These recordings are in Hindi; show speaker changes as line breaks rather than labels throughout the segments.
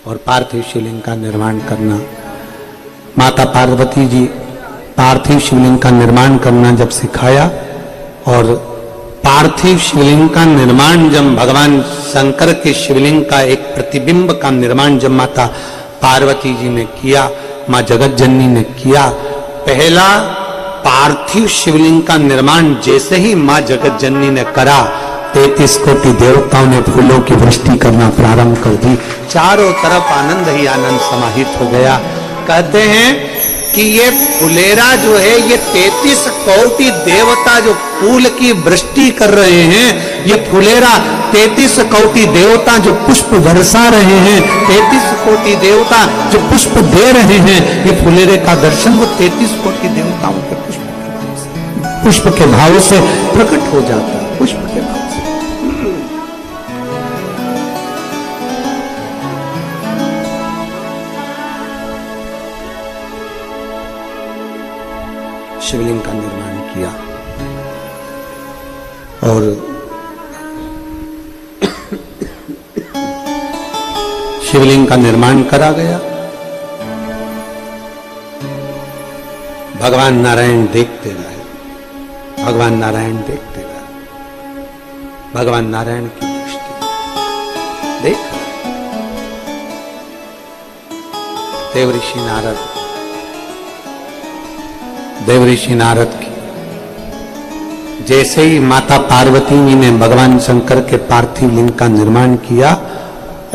और पार्थिव शिवलिंग का निर्माण करना। माता पार्वती जी पार्थिव शिवलिंग का निर्माण करना जब सिखाया और पार्थिव शिवलिंग का निर्माण जब भगवान शंकर के शिवलिंग का एक प्रतिबिंब का निर्माण जब माता पार्वती जी ने किया, मां जगत जननी ने किया, पहला पार्थिव शिवलिंग का निर्माण जैसे ही मां जगत जननी ने करा, 33 कोटि देवताओं ने फूलों की वृष्टि करना प्रारंभ कर दी। चारों तरफ आनंद ही आनंद समाहित हो गया। कहते हैं कि ये फुलेरा जो है, ये 33 कोटि देवता जो फूल की वृष्टि कर रहे हैं, ये फुलेरा 33 कोटि देवता जो पुष्प बरसा रहे हैं, 33 कोटि देवता जो पुष्प दे रहे हैं, ये फुलेरे का दर्शन वो 33 कोटि देवताओं के पुष्प के भाव से प्रकट हो जाता है। पुष्प के भाव से शिवलिंग का निर्माण किया और शिवलिंग का निर्माण करा गया। भगवान नारायण देखते रहे, भगवान नारायण देखते रहे, भगवान नारायण की दृष्टि देख रहे। देवऋषि नारद की जैसे ही माता पार्वती जी ने भगवान शंकर के पार्थिव लिंग का निर्माण किया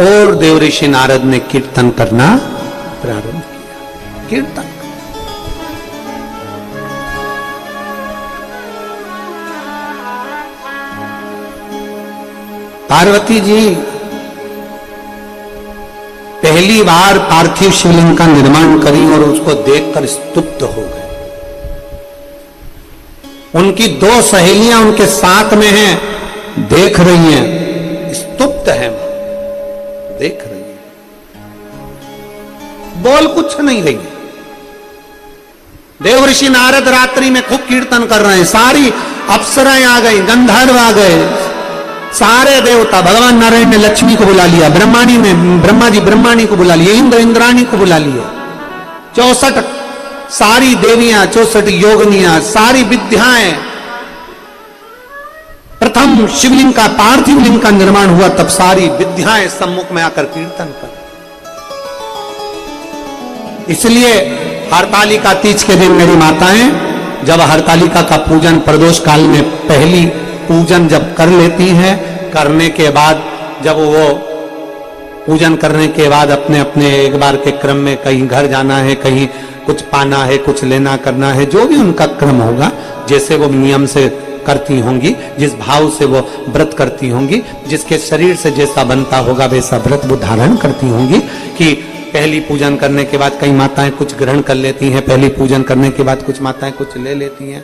और देवऋषि नारद ने कीर्तन करना प्रारंभ किया। कीर्तन पार्वती जी पहली बार पार्थिव शिवलिंग का निर्माण करी और उसको देखकर स्तुप्त हो गए। उनकी 2 सहेलियां उनके साथ में हैं, देख रही हैं, स्तुप्त हैं, देख रही हैं, बोल कुछ नहीं रही है। देवऋषि नारद रात्रि में खूब कीर्तन कर रहे हैं, सारी अप्सराएं आ गई, गंधर्व आ गए, सारे देवता। भगवान नारायण ने लक्ष्मी को बुला लिया, ब्रह्मा जी ब्रह्माणी को बुला लिया, इंद्र इंद्राणी को बुला लिया, 64 सारी देवियां, 64 योगिनियां, सारी विद्याएं। प्रथम शिवलिंग का पार्थिव लिंग का निर्माण हुआ, तब सारी विद्याएं सम्मुख में आकर कीर्तन कर। इसलिए हरतालिका तीज के दिन मेरी माताएं जब हरतालिका का पूजन प्रदोष काल में पहली पूजन जब कर लेती हैं, करने के बाद जब वो पूजन करने के बाद अपने अपने एक बार के क्रम में कहीं घर जाना है, कहीं कुछ पाना है, कुछ लेना करना है, जो भी उनका क्रम होगा, जैसे वो नियम से करती होंगी, जिस भाव से वो व्रत करती होंगी, जिसके शरीर से जैसा बनता होगा वैसा व्रत वो धारण करती होंगी। कि पहली पूजन करने के बाद कई माताएं कुछ ग्रहण कर लेती हैं, पहली पूजन करने के बाद कुछ माताएं कुछ ले लेती हैं,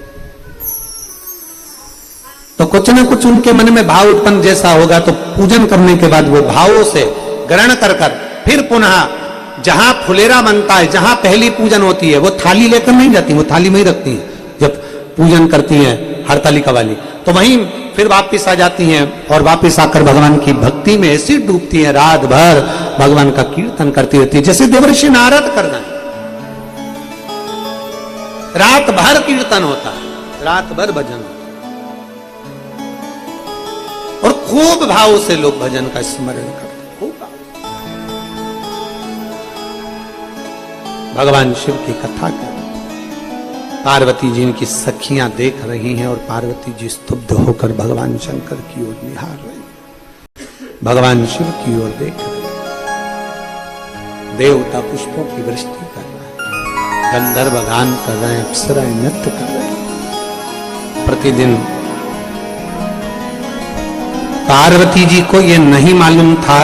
तो कुछ न कुछ उनके मन में भाव उत्पन्न जैसा होगा, तो पूजन करने के बाद वो भावों से ग्रहण कर फिर पुनः जहां फुलेरा बनता है, जहां पहली पूजन होती है, वो थाली लेकर नहीं जाती, वो थाली में ही रखती हैं। जब पूजन करती हैं हरतालिका वाली, तो वहीं फिर वापिस आ जाती हैं और वापिस आकर भगवान की भक्ति में ऐसी डूबती हैं, रात भर भगवान का कीर्तन करती रहती है, जैसे देवऋषि नारद कर रहे हैं। रात भर कीर्तन होता है, रात भर भजन होता है और खूब भाव से लोग भजन का स्मरण करते हैं। भगवान शिव की कथा कर, पार्वती जी की सखियां देख रही हैं और पार्वती जी स्तुब्ध होकर भगवान शंकर की ओर निहार रही, भगवान शिव की ओर देख रहे। देवता पुष्पों की वृष्टि कर रहे हैं, गंधर्व गान कर रहे हैं, अप्सराएं नृत्य कर रहे हैं। प्रतिदिन पार्वती जी को यह नहीं मालूम था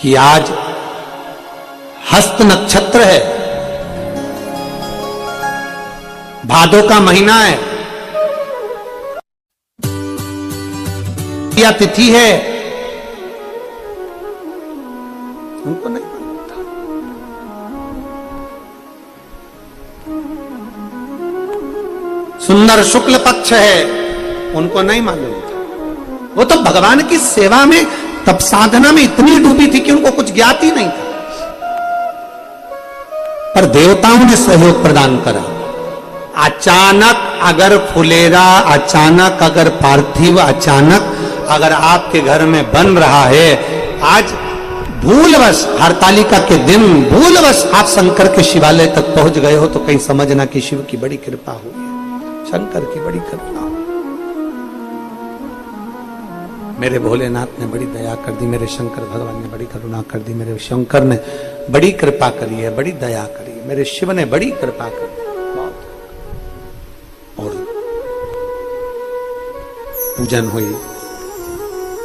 कि आज हस्त नक्षत्र है, भादों का महीना है, या तिथि है, उनको नहीं मालूम था। सुंदर शुक्ल पक्ष है, उनको नहीं मालूम था। वो तो भगवान की सेवा में तब साधना में इतनी डूबी थी कि उनको कुछ ज्ञात ही नहीं था, पर देवताओं ने सहयोग प्रदान करा। अचानक अगर फुलेरा, अचानक अगर पार्थिव, अचानक अगर आपके घर में बन रहा है, आज भूलवश हरतालिका के दिन भूलवश आप शंकर के शिवालय तक पहुंच गए हो, तो कहीं समझना कि शिव की बड़ी कृपा हुई है, शंकर की बड़ी कृपा। मेरे भोलेनाथ ने बड़ी दया कर दी, मेरे शंकर भगवान ने बड़ी करुणा कर दी, मेरे शंकर ने बड़ी कृपा करी है, बड़ी दया करी है, मेरे शिव ने बड़ी कृपा करी। और पूजन हुई,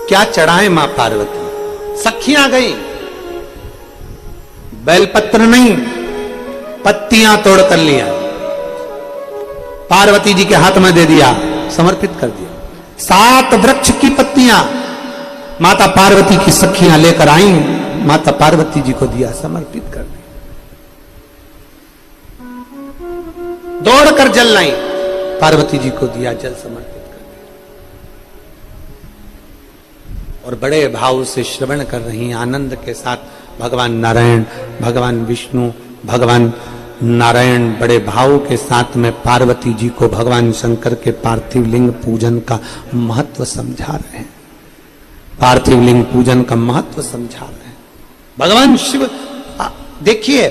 क्या चढ़ाए मां पार्वती, सखियां गई, बेलपत्र नहीं पत्तियां तोड़ कर लिया, पार्वती जी के हाथ में दे दिया, समर्पित कर दिया। 7 वृक्ष की पत्तियां माता पार्वती की सखियां लेकर आई, माता पार्वती जी को दिया, समर्पित कर दिया। दौड़कर जल लाई, पार्वती जी को दिया, जल समर्पित कर दिया। और बड़े भाव से श्रवण कर रही हैं, आनंद के साथ भगवान नारायण, भगवान विष्णु, भगवान नारायण बड़े भाव के साथ में पार्वती जी को भगवान शंकर के पार्थिव लिंग पूजन का महत्व समझा रहे हैं, पार्थिव लिंग पूजन का महत्व समझा रहे हैं। भगवान शिव, देखिए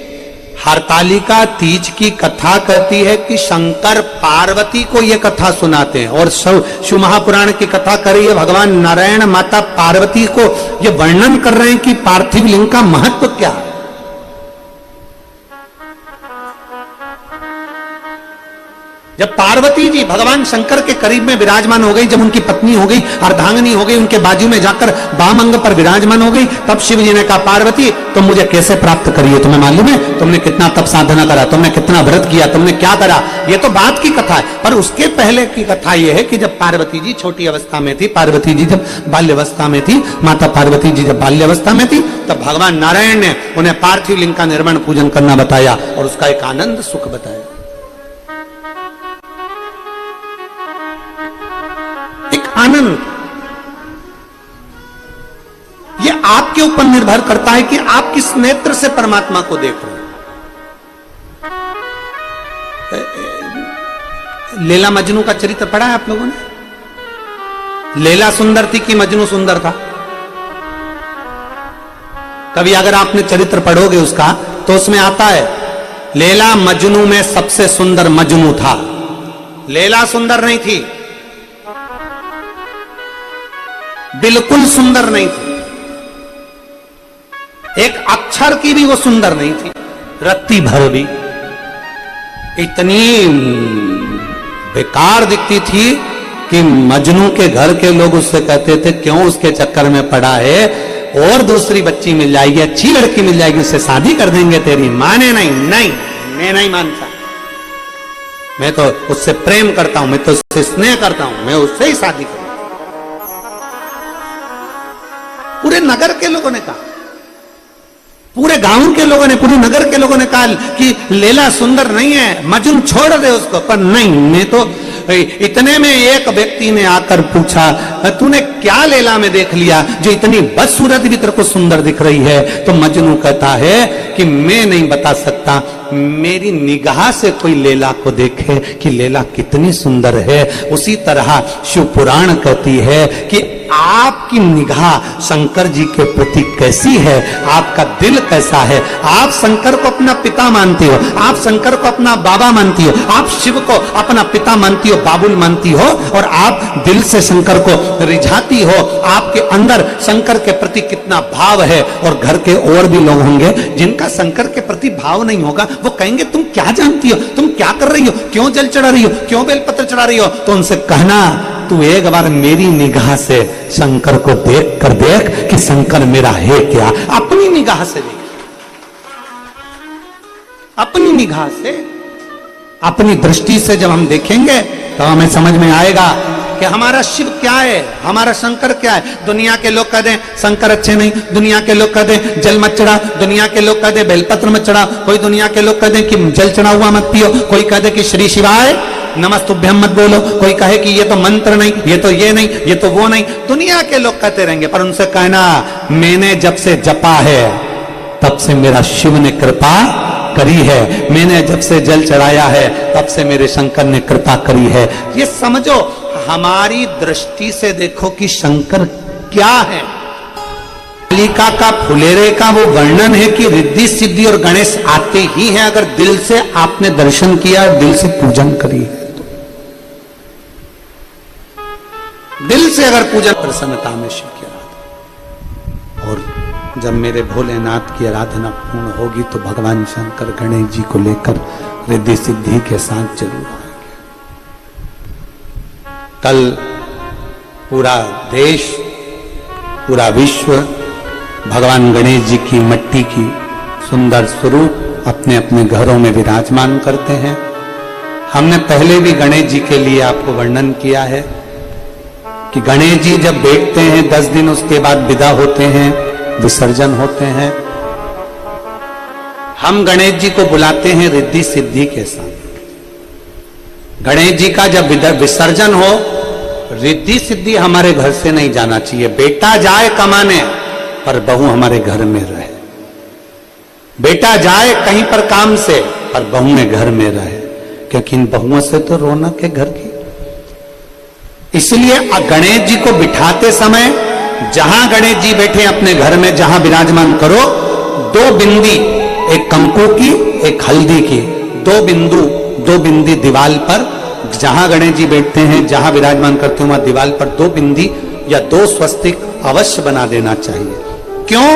हरतालिका तीज की कथा कहती है कि शंकर पार्वती को यह कथा सुनाते हैं, और शिव महापुराण की कथा कर रही है भगवान नारायण माता पार्वती को यह वर्णन कर रहे हैं कि पार्थिव लिंग का महत्व क्या है। जब पार्वती जी भगवान शंकर के करीब में विराजमान हो गई, जब उनकी पत्नी हो गई, अर्धांगिनी हो गई, उनके बाजू में जाकर वाम अंग पर विराजमान हो गई, तब शिव जी ने कहा पार्वती तुम मुझे कैसे प्राप्त करिए, तुम्हें मालूम है तुमने कितना तप साधना करा, तुमने कितना व्रत किया, तुमने क्या करा, ये तो बात की कथा है। पर उसके पहले की कथा यह है कि जब पार्वती जी छोटी अवस्था में थी, पार्वती जी जब बाल्यावस्था में थी, माता पार्वती जी जब बाल्यावस्था में थी, तब भगवान नारायण ने उन्हें पार्थिव लिंग का निर्माण पूजन करना बताया और उसका एक आनंद सुख बताया। आनंद ये आपके ऊपर निर्भर करता है कि आप किस नेत्र से परमात्मा को देख रहे हो। लैला मजनू का चरित्र पढ़ा है आप लोगों ने? लैला सुंदर थी कि मजनू सुंदर था? कभी अगर आपने चरित्र पढ़ोगे उसका तो उसमें आता है लैला मजनू में सबसे सुंदर मजनू था, लैला सुंदर नहीं थी, बिल्कुल सुंदर नहीं थी, एक अक्षर की भी वो सुंदर नहीं थी, रत्ती भर भी इतनी बेकार दिखती थी कि मजनू के घर के लोग उससे कहते थे क्यों उसके चक्कर में पड़ा है, और दूसरी बच्ची मिल जाएगी, अच्छी लड़की मिल जाएगी, उससे शादी कर देंगे तेरी। माने नहीं, नहीं मैं नहीं मानता, मैं तो उससे प्रेम करता हूं, मैं तो उससे स्नेह करता हूं, मैं उससे ही शादी करूं। पूरे नगर के लोगों ने कहा, पूरे गांव के लोगों ने, पूरे नगर के लोगों ने कहा कि लैला सुंदर नहीं है, मजनू छोड़ दे उसको, पर नहीं, मैं तो। इतने में एक व्यक्ति ने आकर पूछा तूने क्या लैला में देख लिया जो इतनी बदसूरत भी तेरे को सुंदर दिख रही है? तो मजनू कहता है कि मैं नहीं बता सकता, मेरी निगाह से कोई लैला को देखे कि लैला कितनी सुंदर है। उसी तरह शिव पुराण कहती है कि आपकी निगाह शंकर जी के प्रति कैसी है, आपका दिल कैसा है, आप शंकर को अपना पिता मानती हो, आप शंकर को अपना बाबा मानती हो, आप शिव को अपना पिता मानती हो, बाबुल मानती हो, और आप दिल से शंकर को रिझाती हो, आपके अंदर शंकर के प्रति कितना भाव है। और घर के और भी लोग होंगे जिनका शंकर के प्रति भाव नहीं होगा, वो कहेंगे तुम क्या जानती हो, तुम क्या कर रही हो, क्यों जल चढ़ा रही हो, क्यों बेलपत्र चढ़ा रही हो? तो उनसे कहना तू एक बार मेरी निगाह से शंकर को देख कर देख कि शंकर मेरा है क्या। अपनी निगाह से देख, अपनी निगाह से, अपनी दृष्टि से जब हम देखेंगे तो हमें समझ में आएगा कि हमारा शिव क्या है, हमारा शंकर क्या है। दुनिया के लोग कह दें शंकर अच्छे नहीं, दुनिया के लोग कह दें जल मत चढ़ा, दुनिया के लोग कह दें बेलपत्र मत चढ़ा, कोई दुनिया के लोग कह दें कि जल चढ़ा हुआ मत पियो, कोई कह दे कि श्री शिवाय नमस्तुभ्यम मत बोलो, कोई कहे कि ये तो मंत्र नहीं, ये तो ये नहीं, ये तो वो नहीं, दुनिया के लोग कहते रहेंगे, पर उनसे कहना मैंने जब से जपा है तब से मेरा शिव ने कृपा करी है, मैंने जब से जल चढ़ाया है तब से मेरे शंकर ने कृपा करी है। ये समझो, हमारी दृष्टि से देखो कि शंकर क्या है। कालिका का फुलेरे का वो वर्णन है कि रिद्धि सिद्धि और गणेश आते ही हैं अगर दिल से आपने दर्शन किया, दिल से पूजन करी है तो। दिल से अगर पूजन, प्रसन्नता में शिव की आराधना। और जब मेरे भोलेनाथ की आराधना पूर्ण होगी तो भगवान शंकर गणेश जी को लेकर रिद्धि सिद्धि के साथ जरूर आएंगे। कल पूरा देश, पूरा विश्व भगवान गणेश जी की मिट्टी की सुंदर स्वरूप अपने अपने घरों में विराजमान करते हैं। हमने पहले भी गणेश जी के लिए आपको वर्णन किया है कि गणेश जी जब बैठते हैं 10 दिन, उसके बाद विदा होते हैं, विसर्जन होते हैं। हम गणेश जी को बुलाते हैं रिद्धि सिद्धि के साथ। गणेश जी का जब विसर्जन हो, रिद्धि सिद्धि हमारे घर से नहीं जाना चाहिए। बेटा जाए कमाने पर बहू हमारे घर में रहे, बेटा जाए कहीं पर काम से पर बहू में घर में रहे, क्योंकि इन बहुओं से तो रौनक है घर की। इसलिए गणेश जी को बिठाते समय जहां गणेश जी बैठे अपने घर में, जहां विराजमान करो, 2 बिंदी, एक कंकु की एक हल्दी की, 2 बिंदी दीवाल पर, जहां गणेश जी बैठते हैं, जहां विराजमान करते हैं, वहां दीवाल पर 2 बिंदी या 2 स्वस्तिक अवश्य बना देना चाहिए। क्यों?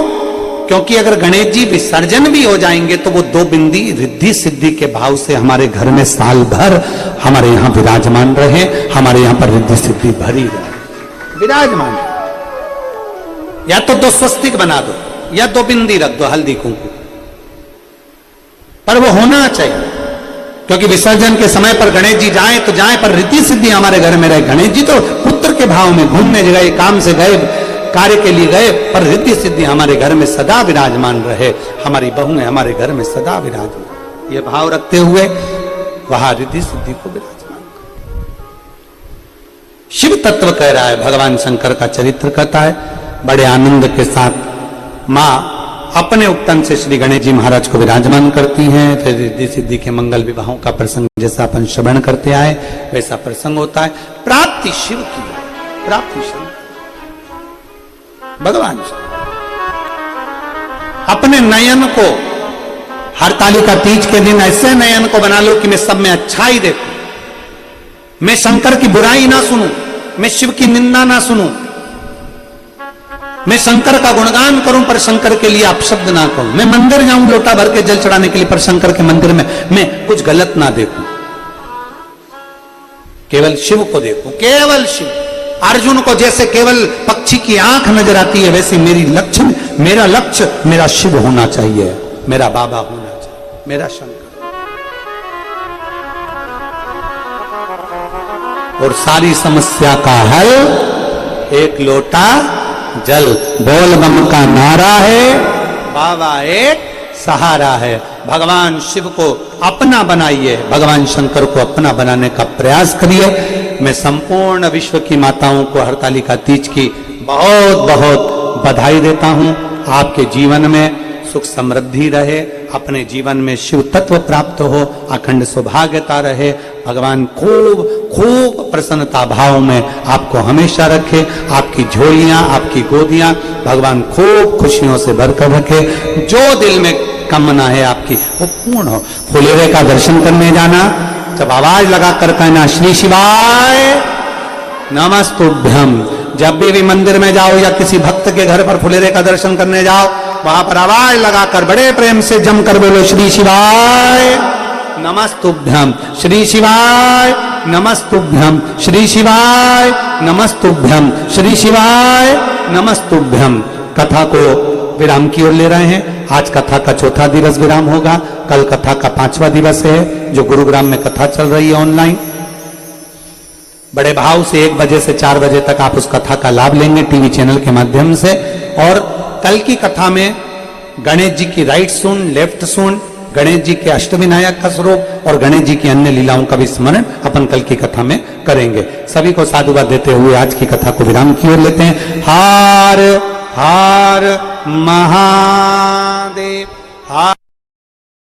क्योंकि अगर गणेश जी विसर्जन भी हो जाएंगे तो वो 2 बिंदी रिद्धि सिद्धि के भाव से हमारे घर में साल भर हमारे यहां विराजमान रहे, हमारे यहां पर रिद्धि सिद्धि भरी रहे, विराजमान रहे। या तो 2 स्वस्तिक बना दो या 2 बिंदी रख दो हल्दी कुंकू, पर वो होना चाहिए। क्योंकि विसर्जन के समय पर गणेश जी जाएं तो जाएं, पर रिद्धि सिद्धि हमारे घर में रहे। गणेश जी तो पुत्र के भाव में घूमने गए, काम से गए, कार्य के लिए गए, पर रिद्धि सिद्धि हमारे घर में सदा विराजमान रहे, हमारी बहुएं हमारे घर में सदा विराजमान। ये भाव रखते हुए वहां रिद्धि सिद्धि को विराजमान करो। शिव तत्व कह रहा है, भगवान शंकर का चरित्र कहता है। बड़े आनंद के साथ मां अपने उपतन से श्री गणेश जी महाराज को विराजमान करती हैं। फिर रिद्धि सिद्धि के मंगल विवाहों का प्रसंग जैसा अपन श्रवण करते आए वैसा प्रसंग होता है। प्राप्ति शिव की, प्राप्ति शिव, भगवान अपने नयन को हरतालिका तीज के दिन ऐसे नयन को बना लो कि मैं सब में अच्छाई देखूं, मैं शंकर की बुराई ना सुनूं, मैं शिव की निंदा ना सुनूं, मैं शंकर का गुणगान करूं पर शंकर के लिए अपशब्द ना कहूं, मैं मंदिर जाऊं लोटा भर के जल चढ़ाने के लिए पर शंकर के मंदिर में मैं कुछ गलत ना देखूं, केवल शिव को देखूं, केवल शिव। अर्जुन को जैसे केवल पक्षी की आंख नजर आती है, वैसे मेरा लक्ष्य मेरा शिव होना चाहिए, मेरा बाबा होना चाहिए, मेरा शंकर। और सारी समस्या का हल एक लोटा जल, बोल बम का नारा है, बाबा एक सहारा है। भगवान शिव को अपना बनाइए, भगवान शंकर को अपना बनाने का प्रयास करिए। मैं संपूर्ण विश्व की माताओं को हरतालिका तीज की बहुत बहुत बधाई देता हूं। आपके जीवन में सुख समृद्धि रहे, अपने जीवन में शिव तत्व प्राप्त हो, अखंड सौभाग्यता रहे। भगवान खूब खूब प्रसन्नता भाव में आपको हमेशा रखे, आपकी झोलियां, आपकी गोदियां भगवान खूब खुशियों से भरकर रखे। जो दिल में कामना है आपकी वो पूर्ण हो। फुलेरे का दर्शन करने जाना, जब आवाज लगाकर कहना श्री शिवाय नमस्तुभ्यम। जब भी मंदिर में जाओ या किसी भक्त के घर पर फुलेरे का दर्शन करने जाओ, वहां पर आवाज लगाकर बड़े प्रेम से जमकर बोलो श्री शिवाय नमस्तुभ्यम, श्री शिवाय नमस्तुभ्यम, श्री शिवाय नमस्तुभ्यम, श्री शिवाय नमस्तुभ्यम। कथा को विराम की ओर ले रहे हैं। आज कथा का 4था दिवस विराम होगा, कल कथा का 5वां दिवस है जो गुरुग्राम में कथा चल रही है ऑनलाइन। बड़े भाव से 1 बजे से 4 बजे तक आप उस कथा का लाभ लेंगे टीवी चैनल के माध्यम से। और कल की कथा में गणेश जी की राइट सुन, लेफ्ट सुन, गणेश जी के अष्टविनायक का स्वरूप और गणेश जी की अन्य लीलाओं का भी स्मरण अपन कल की कथा में करेंगे। सभी को साधुवाद देते हुए आज की कथा को विराम की ओर लेते हैं। हार हार महादेव।